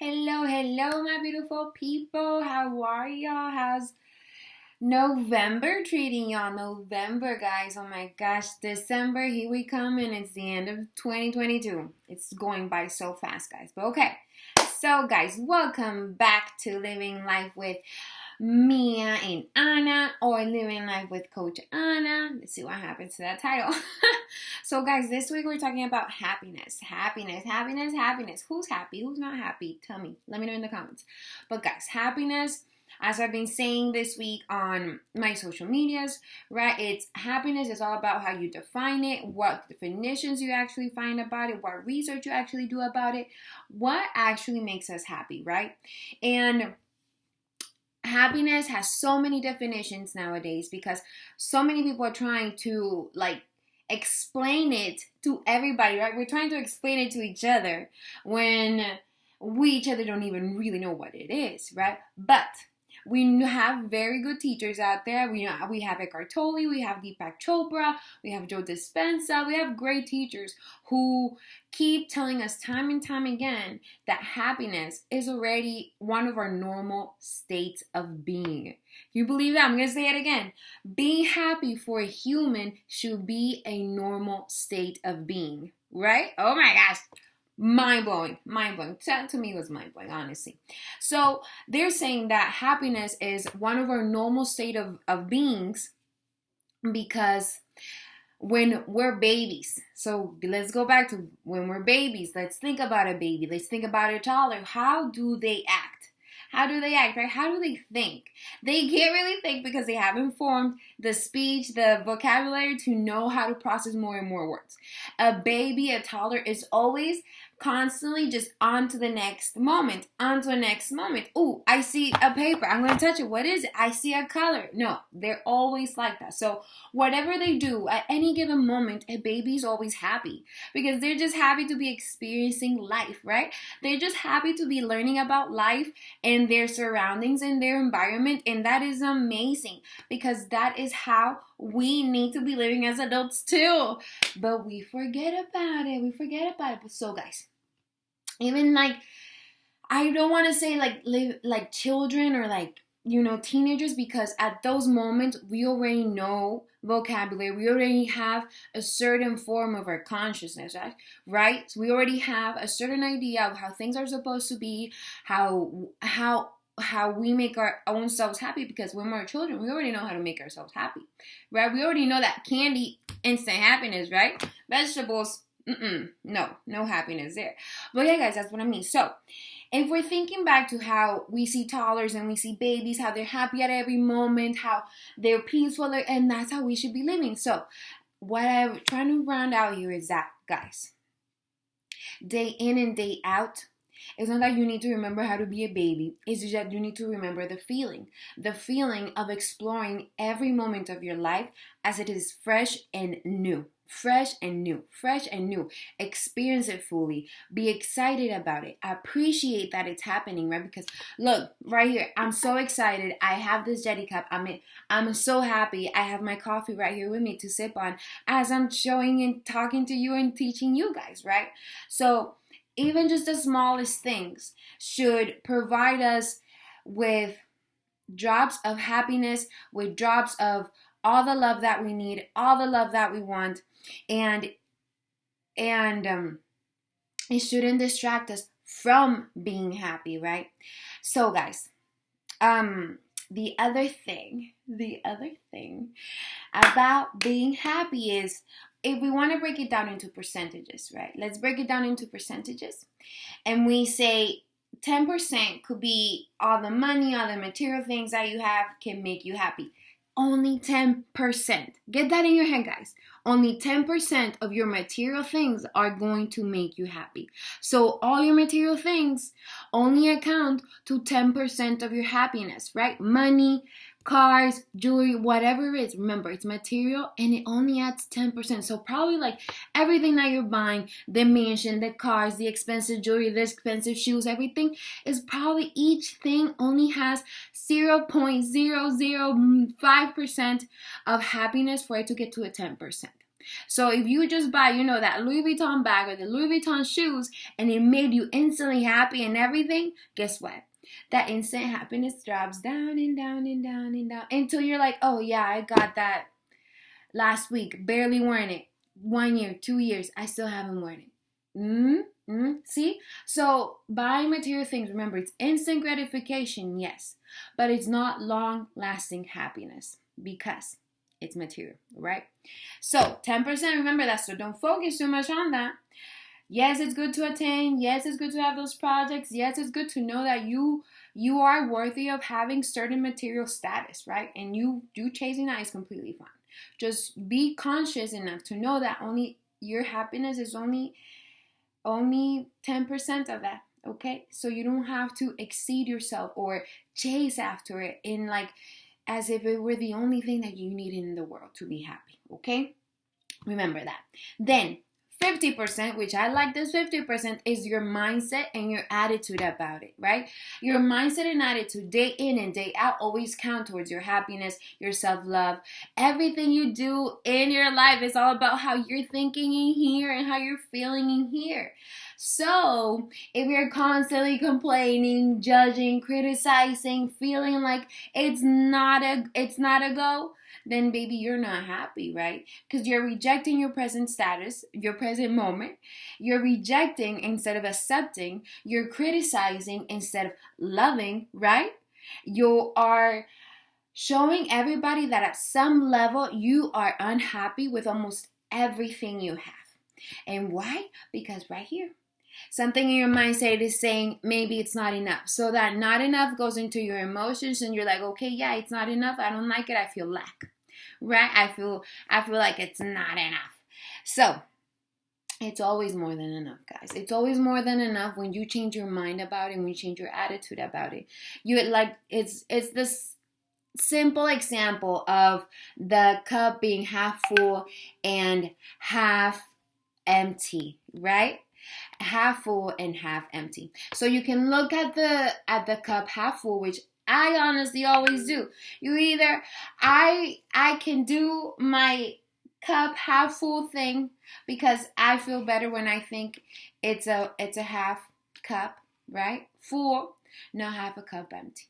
Hello, hello, my beautiful people. How are y'all? How's November treating y'all? November, guys. Oh my gosh. December, here we come, and it's the end of 2022. It's going by so fast, guys. But okay. So, guys, welcome back to Living Life with Mia and Anna, or Living Life with Coach Anna. Let's see what happens to that title. So, guys, this week we're talking about happiness. Happiness. Who's happy? Who's not happy? Tell me. Let me know in the comments. But, guys, happiness, as I've been saying this week on my social medias, right? It's happiness is all about how you define it, what definitions you actually find about it, what research you actually do about it, what actually makes us happy, right? And happiness has so many definitions nowadays because so many people are trying to explain it to everybody, right? We're trying to explain it to each other when we each other don't even really know what it is, right? But we have very good teachers out there. We have Eckhart Tolle, we have Deepak Chopra, we have Joe Dispenza. We have great teachers who keep telling us time and time again that happiness is already one of our normal states of being. You believe that? I'm going to say it again. Being happy for a human should be a normal state of being, right? Oh my gosh. Mind blowing. To me, it was mind blowing, honestly. So they're saying that happiness is one of our normal state of beings because when we're babies, so let's go back to when we're babies. Let's think about a baby. Let's think about a toddler. How do they act? Right? How do they think? They can't really think because they haven't formed the speech, the vocabulary to know how to process more and more words. A baby, a toddler is always constantly just on to the next moment. Ooh, I see a paper. I'm going to touch it. What is it? I see a color. No, they're always like that. So whatever they do at any given moment, a baby's always happy because they're just happy to be experiencing life, right? They're just happy to be learning about life and their surroundings and their environment. And that is amazing because that is how we need to be living as adults too. But we forget about it. But so, guys, even I don't want to say like children or teenagers, because at those moments we already know vocabulary. We already have a certain form of our consciousness, right? So we already have a certain idea of how things are supposed to be, how we make our own selves happy, because when we're children, we already know how to make ourselves happy, right? We already know that candy, instant happiness, right? Vegetables, no happiness there. But yeah, guys, that's what I mean. So if we're thinking back to how we see toddlers and we see babies, how they're happy at every moment, how they're peaceful, and that's how we should be living. So what I'm trying to round out here is that, guys, day in and day out, it's not that you need to remember how to be a baby. It's just that you need to remember the feeling of exploring every moment of your life as it is fresh and new. Experience it fully. Be excited about it. Appreciate that it's happening, right? Because look, right here, I'm so excited. I have this Jetty cup. I'm so happy. I have my coffee right here with me to sip on as I'm showing and talking to you and teaching you guys, right? So even just the smallest things should provide us with drops of happiness, with drops of all the love that we need, all the love that we want, and it shouldn't distract us from being happy, right? So, guys, the other thing about being happy is, if we want to break it down into percentages, right? Let's break it down into percentages. And we say 10% could be all the money, all the material things that you have can make you happy. Only 10%. Get that in your head, guys. Only 10% of your material things are going to make you happy. So all your material things only account to 10% of your happiness, right? Money, cars, jewelry, whatever it is. Remember, it's material and it only adds 10%. So probably everything that you're buying, the mansion, the cars, the expensive jewelry, the expensive shoes, everything is probably, each thing only has 0.005% of happiness for it to get to a 10%. So if you just buy, that Louis Vuitton bag or the Louis Vuitton shoes and it made you instantly happy and everything, guess what? That instant happiness drops down and down and down and down until you're like, oh yeah, I got that last week, barely worn it. 1 year, 2 years, I still haven't worn it. See? So buying material things, remember, it's instant gratification, yes, but it's not long-lasting happiness because it's material, right? So 10%, remember that, so don't focus too much on that. Yes, it's good to attain. Yes, it's good to have those projects. Yes, it's good to know that you are worthy of having certain material status, right? And you chasing that is completely fine. Just be conscious enough to know that only your happiness is only 10% of that, okay? So you don't have to exceed yourself or chase after it in like as if it were the only thing that you need in the world to be happy, okay? Remember that. Then 50%, which I like this 50%, is your mindset and your attitude about it, right? Your mindset and attitude day in and day out always count towards your happiness, your self-love. Everything you do in your life is all about how you're thinking in here and how you're feeling in here. So if you're constantly complaining, judging, criticizing, feeling like it's not a go, then baby, you're not happy, right? Because you're rejecting your present status, your present moment. You're rejecting instead of accepting. You're criticizing instead of loving, right? You are showing everybody that at some level you are unhappy with almost everything you have. And why? Because right here, something in your mindset is saying maybe it's not enough. So that not enough goes into your emotions and you're like, okay, yeah, it's not enough. I don't like it. I feel lack. Right? I feel like it's not enough. So it's always more than enough, guys. It's always more than enough when you change your mind about it, when you change your attitude about it. It's this simple example of the cup being half full and half empty, right? Half full and half empty. So you can look at the cup half full, which I honestly always do. I can do my cup half full thing because I feel better when I think it's a half cup, right? Full, not half a cup empty.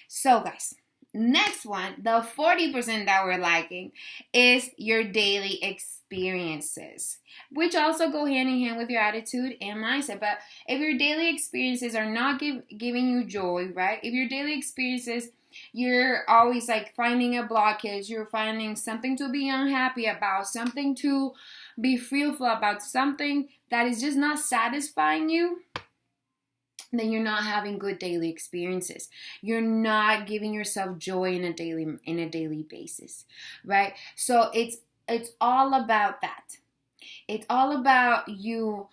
So guys, next one, the 40% that we're liking is your daily experiences, which also go hand in hand with your attitude and mindset. But if your daily experiences are not giving you joy, right? If your daily experiences, you're always like finding a blockage, you're finding something to be unhappy about, something to be fearful about, something that is just not satisfying you, then you're not having good daily experiences. You're not giving yourself joy in a daily basis, right? So it's all about that. It's all about you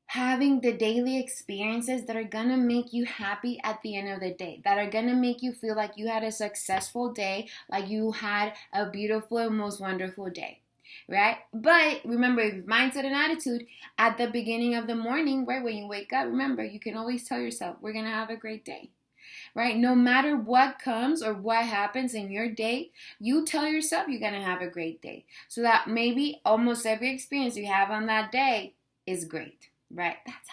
having the daily experiences that are gonna make you happy at the end of the day, that are gonna make you feel like you had a successful day, like you had a beautiful and most wonderful day. Right? But remember, mindset and attitude at the beginning of the morning, right? When you wake up, remember, you can always tell yourself, we're going to have a great day, right? No matter what comes or what happens in your day, you tell yourself you're going to have a great day. So that maybe almost every experience you have on that day is great, right? That's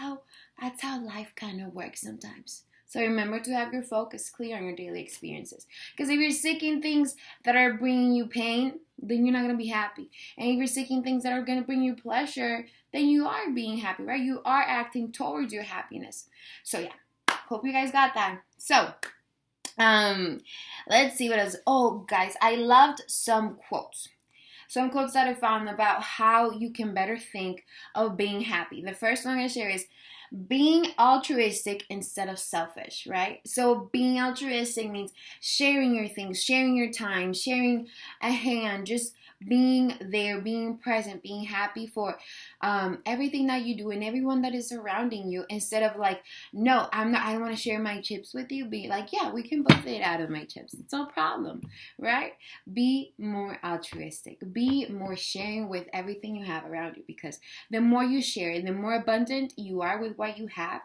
how life kind of works sometimes. So remember to have your focus clear on your daily experiences. Because if you're seeking things that are bringing you pain, then you're not going to be happy. And if you're seeking things that are going to bring you pleasure, then you are being happy, right? You are acting towards your happiness. So yeah, hope you guys got that. So, let's see what else. Oh, guys, I loved some quotes. Some quotes that I found about how you can better think of being happy. The first one I'm going to share is being altruistic instead of selfish, right? So being altruistic means sharing your things, sharing your time, sharing a hand, just being there, being present, being happy for everything that you do and everyone that is surrounding you, instead of like, no, I don't want to share my chips with you. Be like, yeah, we can both eat out of my chips. It's no problem, right? Be more altruistic. Be more sharing with everything you have around you, because the more you share, the more abundant you are with what you have,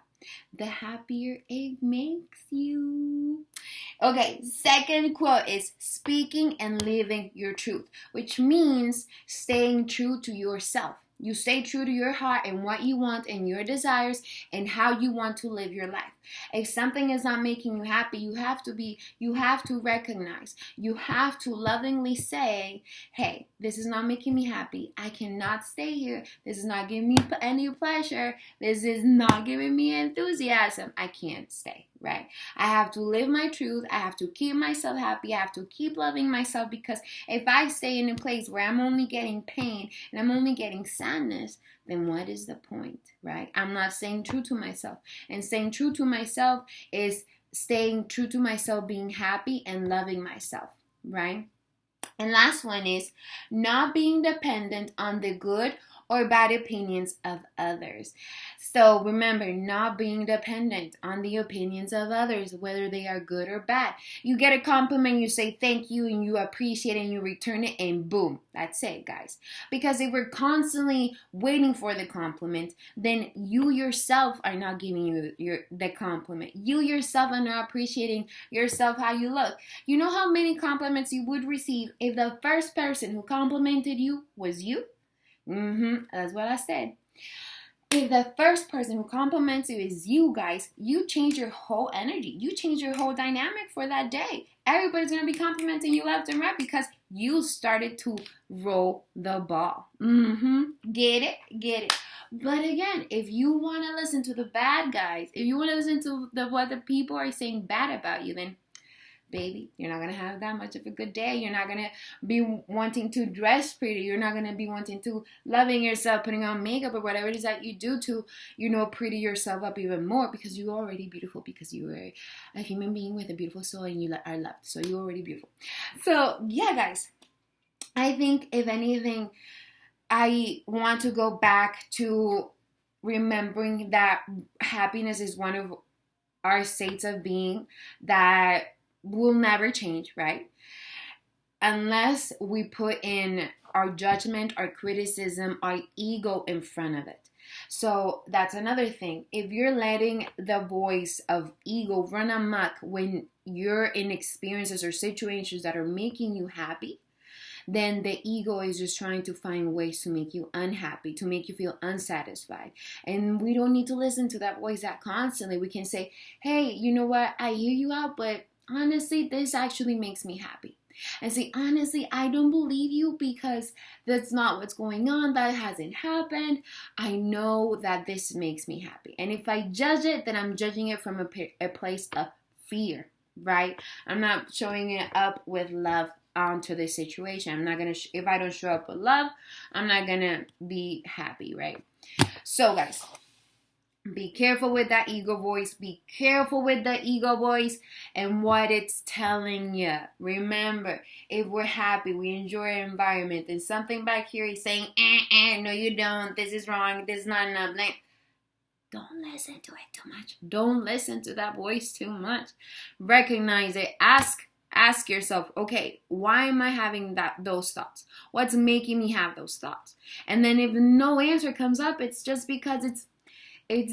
the happier it makes you. Okay, second quote is speaking and living your truth, which means staying true to yourself. You stay true to your heart and what you want and your desires and how you want to live your life. If something is not making you happy, you have to recognize, you have to lovingly say, hey, this is not making me happy. I cannot stay here. This is not giving me any pleasure. This is not giving me enthusiasm. I can't stay, right? I have to live my truth. I have to keep myself happy. I have to keep loving myself, because if I stay in a place where I'm only getting pain and I'm only getting sadness, then what is the point, right? I'm not staying true to myself. And staying true to myself is staying true to myself, being happy and loving myself, right? And last one is not being dependent on the good or bad opinions of others. So remember, not being dependent on the opinions of others, whether they are good or bad. You get a compliment, you say thank you, and you appreciate it, and you return it, and boom, that's it, guys. Because if we're constantly waiting for the compliment, then you yourself are not giving the compliment. You yourself are not appreciating yourself, how you look. You know how many compliments you would receive if the first person who complimented you was you? That's what I said. If the first person who compliments you is you, guys, you change your whole energy. You change your whole dynamic for that day. Everybody's going to be complimenting you left and right because you started to roll the ball. Get it? Get it. But again, if you want to listen to the bad guys, if you want to listen to what the people are saying bad about you, then baby, you're not going to have that much of a good day. You're not going to be wanting to dress pretty. You're not going to be wanting to loving yourself, putting on makeup or whatever it is that you do to, pretty yourself up even more, because you're already beautiful, because you are a human being with a beautiful soul and you are loved. So you're already beautiful. So yeah, guys, I think if anything, I want to go back to remembering that happiness is one of our states of being that will never change, right? Unless we put in our judgment, our criticism, our ego in front of it. So that's another thing. If you're letting the voice of ego run amok when you're in experiences or situations that are making you happy, then the ego is just trying to find ways to make you unhappy, to make you feel unsatisfied. And we don't need to listen to that voice that constantly. We can say, hey, you know what? I hear you out, but honestly, this actually makes me happy. And say, honestly, I don't believe you because that's not what's going on. That hasn't happened. I know that this makes me happy. And if I judge it, then I'm judging it from a place of fear, right? I'm not showing it up with love onto the situation. I'm not going to, if I don't show up with love, I'm not going to be happy, right? So guys, be careful with that ego voice. Be careful with the ego voice and what it's telling you. Remember, if we're happy, we enjoy our environment, and something back here is saying, no you don't, this is wrong, this is not enough. Don't listen to it too much. Don't listen to that voice too much. Recognize it. Ask yourself, okay, why am I having those thoughts? What's making me have those thoughts? And then if no answer comes up, it's just because it's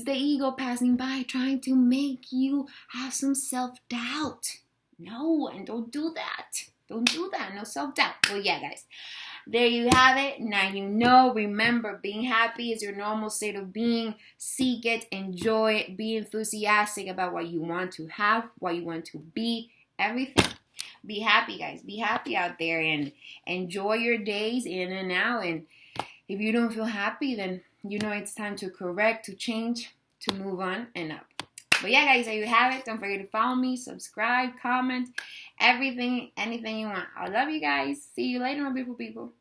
the ego passing by, trying to make you have some self-doubt. No, and don't do that. Don't do that. No self-doubt. Well, yeah, guys. There you have it. Now you know. Remember, being happy is your normal state of being. Seek it. Enjoy it. Be enthusiastic about what you want to have, what you want to be, everything. Be happy, guys. Be happy out there and enjoy your days in and out. And if you don't feel happy, then it's time to correct, to change, to move on and up. But yeah, guys, there you have it. Don't forget to follow me, subscribe, comment, everything, anything you want. I love you guys. See you later, my beautiful people.